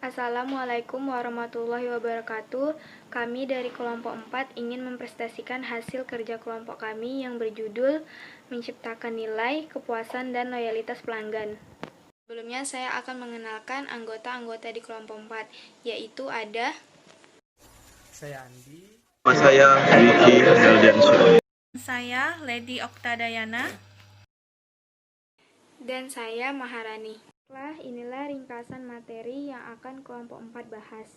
Assalamualaikum warahmatullahi wabarakatuh. Kami dari kelompok 4 ingin mempresentasikan hasil kerja kelompok kami yang berjudul Menciptakan Nilai, Kepuasan, dan Loyalitas Pelanggan. Sebelumnya saya akan mengenalkan anggota-anggota di kelompok 4, yaitu ada Saya Andi. Saya Wiki Meldiansyah. Saya Lady Oktadayana. dan saya Maharani. Inilah ringkasan materi yang akan kelompok 4 bahas.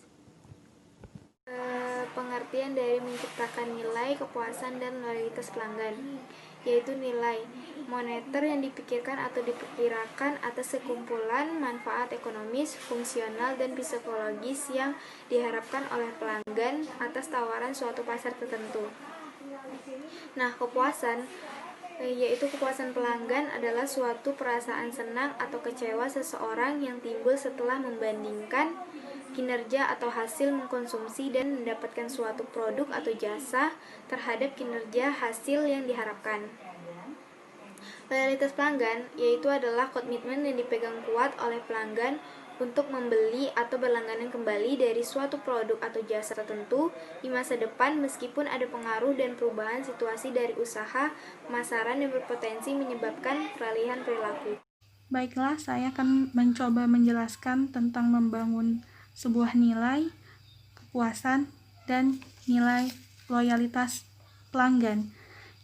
Pengertian dari menciptakan nilai, kepuasan, dan loyalitas pelanggan, yaitu nilai moneter yang dipikirkan atau diperkirakan atas sekumpulan manfaat ekonomis, fungsional, dan psikologis yang diharapkan oleh pelanggan atas tawaran suatu pasar tertentu. Nah, kepuasan yaitu kepuasan pelanggan adalah suatu perasaan senang atau kecewa seseorang yang timbul setelah membandingkan kinerja atau hasil mengkonsumsi dan mendapatkan suatu produk atau jasa terhadap kinerja hasil yang diharapkan. Loyalitas pelanggan yaitu adalah komitmen yang dipegang kuat oleh pelanggan untuk membeli atau berlangganan kembali dari suatu produk atau jasa tertentu di masa depan meskipun ada pengaruh dan perubahan situasi dari usaha pemasaran yang berpotensi menyebabkan peralihan perilaku. Baiklah, saya akan mencoba menjelaskan tentang membangun sebuah nilai, kepuasan, dan nilai loyalitas pelanggan.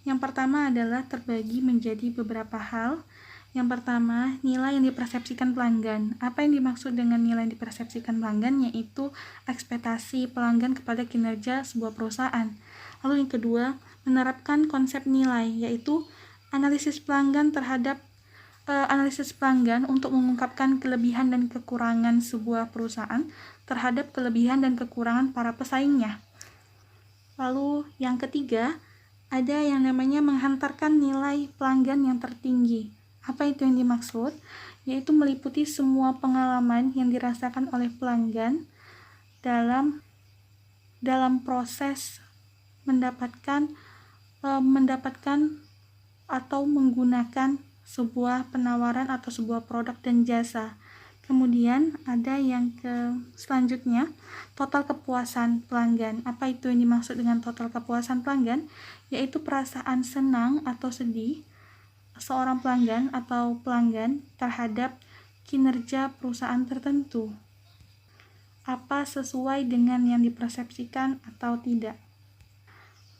Yang pertama adalah terbagi menjadi beberapa hal. Yang pertama, nilai yang dipersepsikan pelanggan. Apa yang dimaksud dengan nilai yang dipersepsikan pelanggan? Yaitu ekspektasi pelanggan kepada kinerja sebuah perusahaan. Lalu yang kedua, menerapkan konsep nilai, yaitu analisis pelanggan untuk mengungkapkan kelebihan dan kekurangan sebuah perusahaan terhadap kelebihan dan kekurangan para pesaingnya. Lalu yang ketiga, ada yang namanya menghantarkan nilai pelanggan yang tertinggi. Apa itu yang dimaksud? Yaitu meliputi semua pengalaman yang dirasakan oleh pelanggan dalam proses mendapatkan atau menggunakan sebuah penawaran atau sebuah produk dan jasa. Kemudian ada yang selanjutnya, total kepuasan pelanggan. Apa itu yang dimaksud dengan total kepuasan pelanggan? Yaitu perasaan senang atau sedih seorang pelanggan atau pelanggan terhadap kinerja perusahaan tertentu. Apa sesuai dengan yang dipersepsikan atau tidak.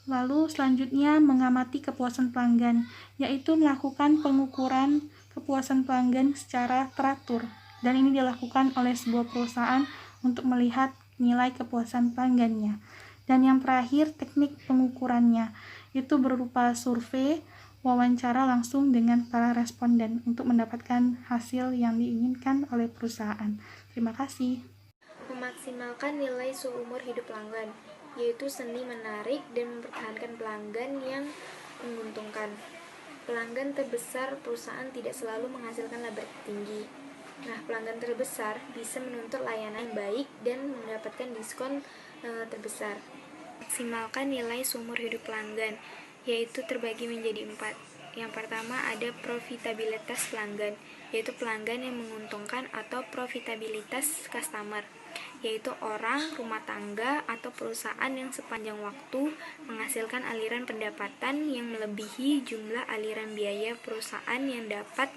Lalu selanjutnya mengamati kepuasan pelanggan, yaitu melakukan pengukuran kepuasan pelanggan secara teratur. Dan ini dilakukan oleh sebuah perusahaan untuk melihat nilai kepuasan pelanggannya. Dan yang terakhir, teknik pengukurannya, itu berupa survei, wawancara langsung dengan para responden untuk mendapatkan hasil yang diinginkan oleh perusahaan. Terima kasih. Memaksimalkan nilai seumur hidup pelanggan, yaitu seni menarik dan mempertahankan pelanggan yang menguntungkan. Pelanggan terbesar perusahaan tidak selalu menghasilkan laba tinggi. Nah, pelanggan terbesar bisa menuntut layanan yang baik dan mendapatkan diskon terbesar. Maksimalkan nilai seumur hidup pelanggan, yaitu terbagi menjadi 4. Yang pertama ada profitabilitas pelanggan, yaitu pelanggan yang menguntungkan atau profitabilitas customer, yaitu orang, rumah tangga, atau perusahaan yang sepanjang waktu menghasilkan aliran pendapatan yang melebihi jumlah aliran biaya perusahaan yang dapat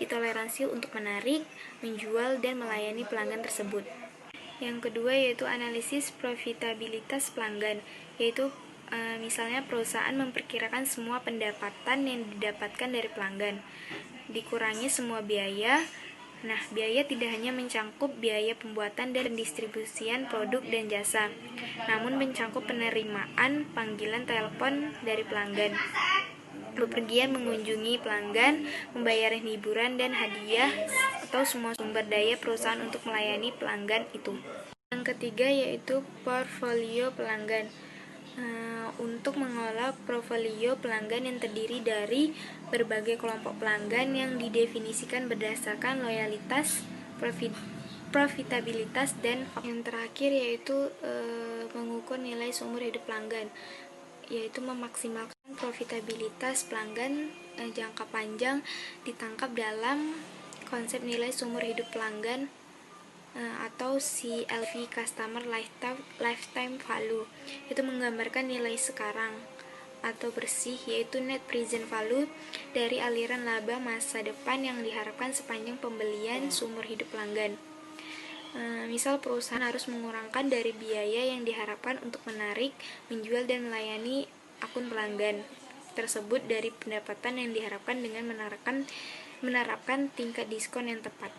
ditoleransi untuk menarik, menjual, dan melayani pelanggan tersebut. Yang kedua yaitu analisis profitabilitas pelanggan, yaitu misalnya perusahaan memperkirakan semua pendapatan yang didapatkan dari pelanggan, dikurangi semua biaya. Nah, biaya tidak hanya mencangkup biaya pembuatan dan pendistribusian produk dan jasa, namun mencangkup penerimaan panggilan telepon dari pelanggan, bepergian mengunjungi pelanggan, pembayaran hiburan dan hadiah, atau semua sumber daya perusahaan untuk melayani pelanggan itu. Yang ketiga yaitu portfolio pelanggan. Untuk mengolah portfolio pelanggan yang terdiri dari berbagai kelompok pelanggan yang didefinisikan berdasarkan loyalitas, profitabilitas, dan yang terakhir yaitu mengukur nilai seumur hidup pelanggan, yaitu memaksimalkan profitabilitas pelanggan jangka panjang ditangkap dalam konsep nilai seumur hidup pelanggan atau CLV Customer Lifetime Value, itu menggambarkan nilai sekarang atau bersih, yaitu net present value dari aliran laba masa depan yang diharapkan sepanjang pembelian seumur hidup pelanggan. Misal perusahaan harus mengurangkan dari biaya yang diharapkan untuk menarik, menjual, dan melayani akun pelanggan tersebut dari pendapatan yang diharapkan dengan menerapkan tingkat diskon yang tepat.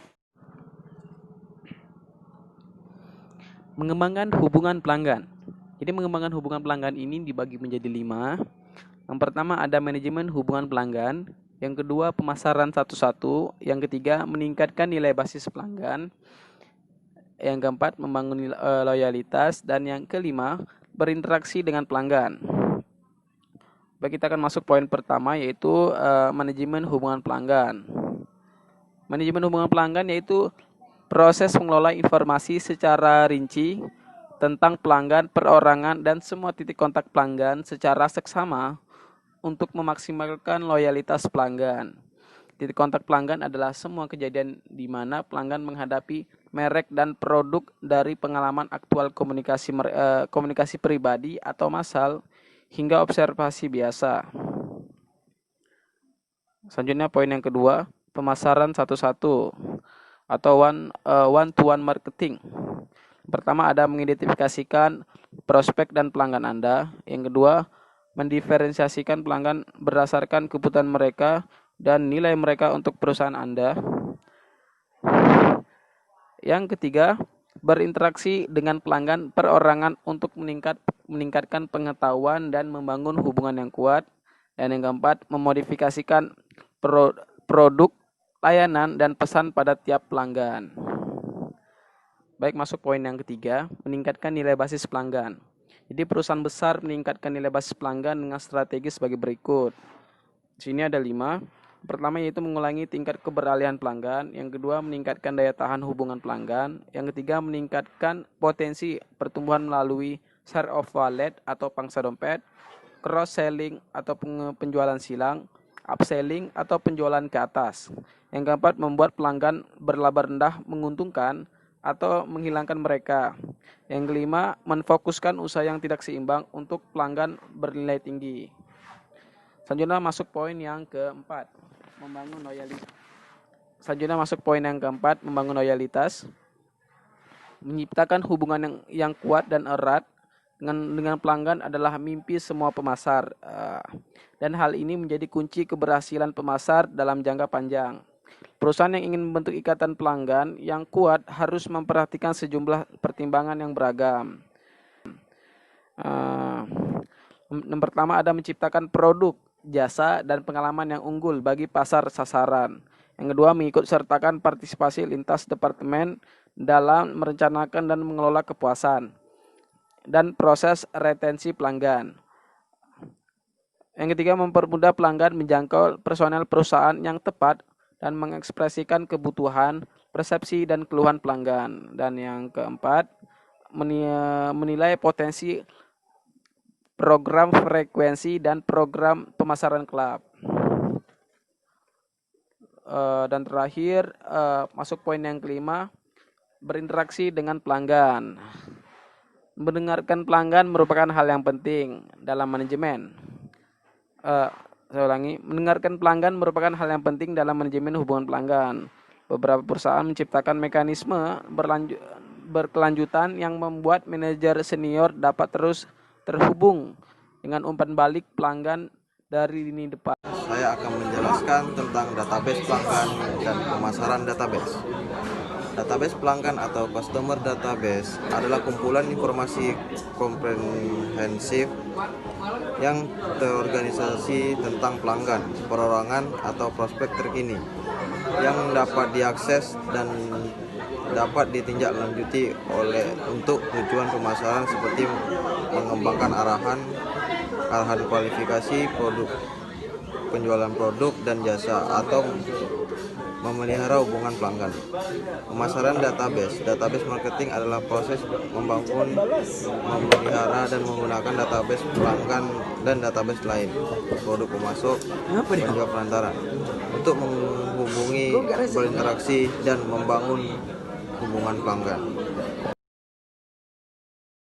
Mengembangkan hubungan pelanggan. Jadi mengembangkan hubungan pelanggan ini dibagi menjadi 5. Yang pertama ada manajemen hubungan pelanggan. Yang kedua pemasaran satu-satu. Yang ketiga meningkatkan nilai basis pelanggan. Yang keempat membangun loyalitas. Dan yang kelima berinteraksi dengan pelanggan. Baik, kita akan masuk poin pertama, yaitu manajemen hubungan pelanggan. Manajemen hubungan pelanggan yaitu proses mengelola informasi secara rinci tentang pelanggan, perorangan, dan semua titik kontak pelanggan secara seksama untuk memaksimalkan loyalitas pelanggan. Titik kontak pelanggan adalah semua kejadian di mana pelanggan menghadapi merek dan produk dari pengalaman aktual komunikasi pribadi atau massal hingga observasi biasa. Selanjutnya poin yang kedua, pemasaran satu-satu atau one-to-one marketing. Pertama ada mengidentifikasikan prospek dan pelanggan Anda. Yang kedua, mendiferensiasikan pelanggan berdasarkan kebutuhan mereka dan nilai mereka untuk perusahaan Anda. Yang ketiga, berinteraksi dengan pelanggan perorangan untuk meningkatkan pengetahuan dan membangun hubungan yang kuat. Dan yang keempat, memodifikasikan produk, layanan, dan pesan pada tiap pelanggan. Baik, masuk poin yang ketiga, meningkatkan nilai basis pelanggan. Jadi perusahaan besar meningkatkan nilai basis pelanggan dengan strategi sebagai berikut. Di sini ada 5. Pertama yaitu mengulangi tingkat keberalihan pelanggan. Yang kedua meningkatkan daya tahan hubungan pelanggan. Yang ketiga meningkatkan potensi pertumbuhan melalui share of wallet atau pangsa dompet, cross selling atau penjualan silang, upselling atau penjualan ke atas. Yang keempat, membuat pelanggan berlaba rendah menguntungkan atau menghilangkan mereka. Yang kelima, menfokuskan usaha yang tidak seimbang untuk pelanggan bernilai tinggi. Selanjutnya masuk poin yang keempat, membangun loyalitas. Menciptakan hubungan yang kuat dan erat dengan pelanggan adalah mimpi semua pemasar. Dan hal ini menjadi kunci keberhasilan pemasar dalam jangka panjang. Perusahaan yang ingin membentuk ikatan pelanggan yang kuat harus memperhatikan sejumlah pertimbangan yang beragam. Yang pertama ada menciptakan produk, jasa, dan pengalaman yang unggul bagi pasar sasaran. Yang kedua mengikut sertakan partisipasi lintas departemen dalam merencanakan dan mengelola kepuasan dan proses retensi pelanggan. Yang ketiga mempermudah pelanggan menjangkau personel perusahaan yang tepat dan mengekspresikan kebutuhan, persepsi, dan keluhan pelanggan. Dan yang keempat, menilai potensi program frekuensi dan program pemasaran klub. Dan terakhir, masuk poin yang kelima, berinteraksi dengan pelanggan. Mendengarkan pelanggan merupakan hal yang penting dalam manajemen. Saya ulangi, mendengarkan pelanggan merupakan hal yang penting dalam manajemen hubungan pelanggan. Beberapa perusahaan menciptakan mekanisme berkelanjutan yang membuat manajer senior dapat terus terhubung dengan umpan balik pelanggan dari lini depan. Saya akan menjelaskan tentang database pelanggan dan pemasaran database. Database pelanggan atau customer database adalah kumpulan informasi komprehensif yang terorganisasi tentang pelanggan, perorangan, atau prospek terkini yang dapat diakses dan dapat ditindaklanjuti untuk tujuan pemasaran seperti mengembangkan arahan kualifikasi produk, penjualan produk dan jasa, atau memelihara hubungan pelanggan. Pemasaran database marketing adalah proses membangun, memelihara, dan menggunakan database pelanggan dan database lain, produk pemasok, penjual perantara, untuk menghubungi, berinteraksi, dan membangun hubungan pelanggan.